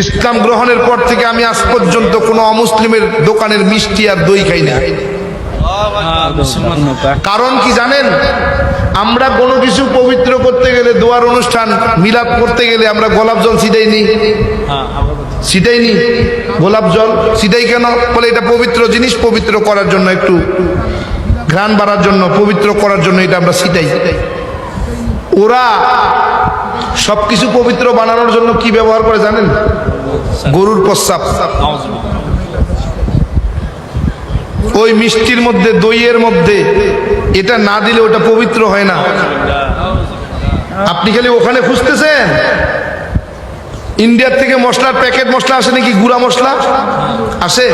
ইসলাম গ্রহণের পর থেকে আমি আজ পর্যন্ত কোনো অমুসলিমের দোকানের মিষ্টি আর দই খাই না। কারণ কি জানেন? আমরা কোনো কিছু পবিত্র করতে গেলে, দোয়ার অনুষ্ঠান, মিলাদ করতে গেলে আমরা গোলাপ জল ছিটাই নি, ছিটাই নি গোলাপ জল ছিটাই কেন? বলে এটা পবিত্র জিনিস, পবিত্র করার জন্য, একটু ঘ্রাণ বাড়ার জন্য, পবিত্র করার জন্য এটা আমরা ছিটাই। ওরা সবকিছু পবিত্র বানানোর জন্য কি ব্যবহার করে জানেন? গরুর প্রস্রাব। ওই মিষ্টির মধ্যে, দইয়ের মধ্যে এটা না দিলে ওটা পবিত্র হয় না। আপনি খালি ওখানে খুঁজতেছেন, ইন্ডিয়ার থেকে মশলার প্যাকেট মশলা আসে নাকি, গুঁড়া মশলা আসে।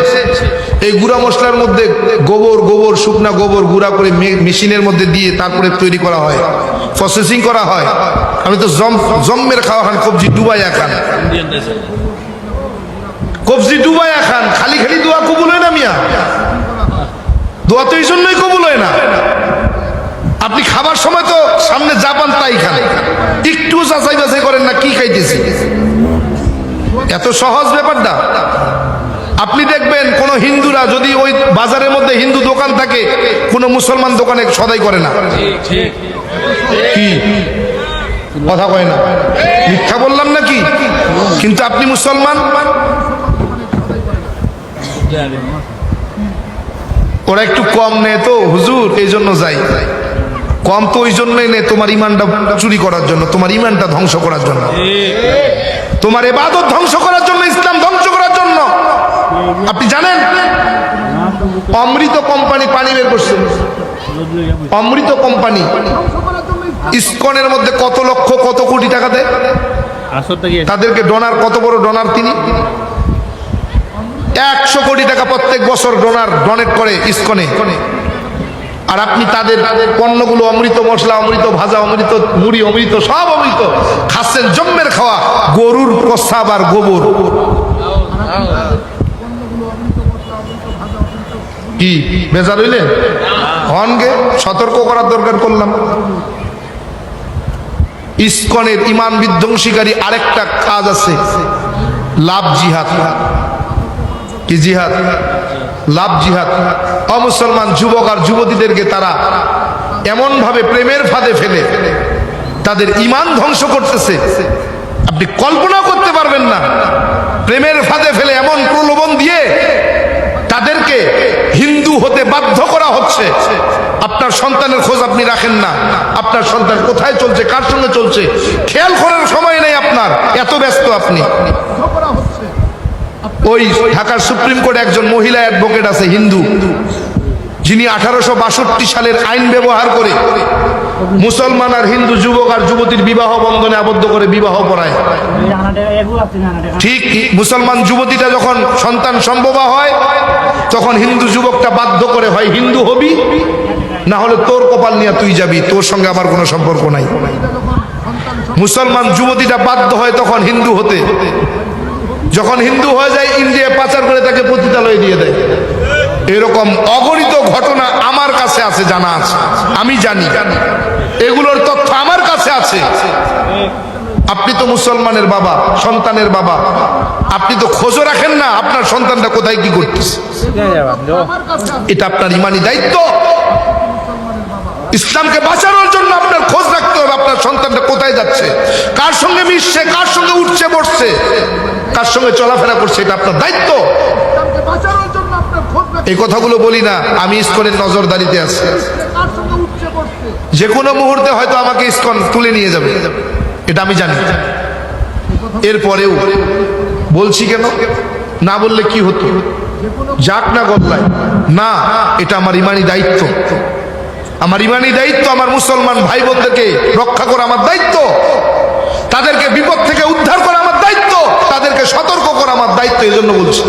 এই গুঁড়া মশলার মধ্যে গোবর, শুকনা গোবর গুঁড়া করে মেশিনের মধ্যে দিয়ে তারপরে তৈরি করা হয়, প্রসেসিং করা হয়। আমি তো জম্মের খাওয়া খান, কবজি ডুবাইয়া খান, কবজি ডুবাইয়া খান। খালি খালি দোয়া কবুল হয় না মিয়া, দোয়া তো এই জন্যই কবুল হয় না। আপনি খাবার সময় তো সামনে যা পান তাই খান, একটু যাচাই বাছাই করেন না কি খাইতেছি। এত সহজ ব্যাপারটা। আপনি দেখবেন কোন হিন্দুরা যদি ওই বাজারের মধ্যে হিন্দু দোকান থাকে, কোন মুসলমান দোকানে সদাই করে না। কি কথা কয় না? মিথ্যা বললাম নাকি? কিন্তু আপনি মুসলমান, ওরা একটু কম নেয় তো হুজুর, এই জন্য যাই। কম তো ওই জন্যই নেই, তোমার ইমানটা চুরি করার জন্য, তোমার ইমানটা ধ্বংস করার জন্য, তোমার ইবাদত ধ্বংস করার জন্য, ইসলাম ধ্বংস করার জন্য। আপনি জানেন অমৃত কোম্পানি পানি বের করছে, অমৃত কোম্পানি ইসকনের মধ্যে কত লক্ষ কত কোটি টাকা দেয় তাদেরকে। ডোনার, কত বড় ডোনার তিনি, 100 কোটি টাকা প্রত্যেক বছর ডোনেট করে ইসকনে। আর আপনি তাদের পণ্যগুলো অমৃত মশলা, অমৃত ভাজা, অমৃত মুড়ি, অমৃত সব অমৃত খাচ্ছেন, জম্মের খাওয়া, গরুর প্রস্রাব আর গোবর। কি বেজার হইলেন? হনগে সতর্ক করার দরকার করলাম। ইসকনের ইমান বিধ্বংসীকারী আরেকটা কাজ আছে, লাভ জিহাদ। কি জিহাদ? লাভ জিহাদ। অমুসলমান যুবক আর যুবতীদেরকে তারা এমন ভাবে প্রেমের ফাঁদে ফেলে তাদের ঈমান ধ্বংস করতেছে, আপনি কল্পনা করতে পারবেন না। প্রেমের ফাঁদে ফেলে এমন প্রলোভন দিয়ে তাদেরকে হিন্দু হতে বাধ্য করা হচ্ছে। আপনার সন্তানের খোঁজ আপনি রাখেন না, আপনার সন্তান কোথায় চলছে, কার সঙ্গে চলছে খেয়াল করার সময় নেই আপনার, এত ব্যস্ত আপনি। ওই ঢাকার সুপ্রিম কোর্টে একজন মহিলা অ্যাডভোকেট আছে হিন্দু, যিনি 1862 সালের আইন ব্যবহার করে মুসলমান আর হিন্দু যুবক আর যুবতীর বিবাহ বন্ধনে আবদ্ধ করে বিবাহ পড়ায়। ঠিক মুসলমান যুবতীটা যখন সন্তান সম্ভবা হয়, তখন হিন্দু যুবকটা বাধ্য করে, হয় হিন্দু হবি, না হলে তোর কপাল নিয়ে তুই যাবি, তোর সঙ্গে আমার কোনো সম্পর্ক নাই। মুসলমান যুবতীটা বাধ্য হয় তখন হিন্দু হতে। যখন হিন্দু হয়ে যায়, ইন্ডিয়া পাচার করে তাকে পতিতালয়ে দিয়ে দেয়। এরকম অগণিত ঘটনা আমার কাছে আছে, জানা আছে, আমি জানি, এগুলোর তথ্য আমার কাছে আছে। আপনি তো মুসলমানের বাবা, সন্তানের বাবা, আপনি তো খোঁজও রাখেন না আপনার সন্তানটা কোথায় কি করতেছে। এটা আপনার ইমানি দায়িত্ব। ইসলামকে বাঁচানোর জন্য আপনার খোঁজ রাখতে হবে, আপনার সন্তানটা কোথায় যাচ্ছে, কার সঙ্গে মিশছে, কার সঙ্গে উঠছে বসছে, কার সঙ্গে চলাফেরা করছে, এটা আপনার দায়িত্ব। এই কথাগুলো বলি না, আমি ইসকনের নজরদারিতে আছি। যে কোনো মুহূর্তে হয়তো আমাকে ইসকন তুলে নিয়ে যাবে, এটা আমি জানি। এরপরেও বলছি কেন? না বললে কি হতো, যাক না গল্লায় না, এটা আমার ইমানি দায়িত্ব। আমার ইমানি দায়িত্ব, আমার মুসলমান ভাই বোনদেরকে রক্ষা করা আমার দায়িত্ব, তাদেরকে বিপদ থেকে উদ্ধার করা আমার দায়িত্ব, তাদেরকে সতর্ক করা আমার দায়িত্ব। এই জন্য বলছি।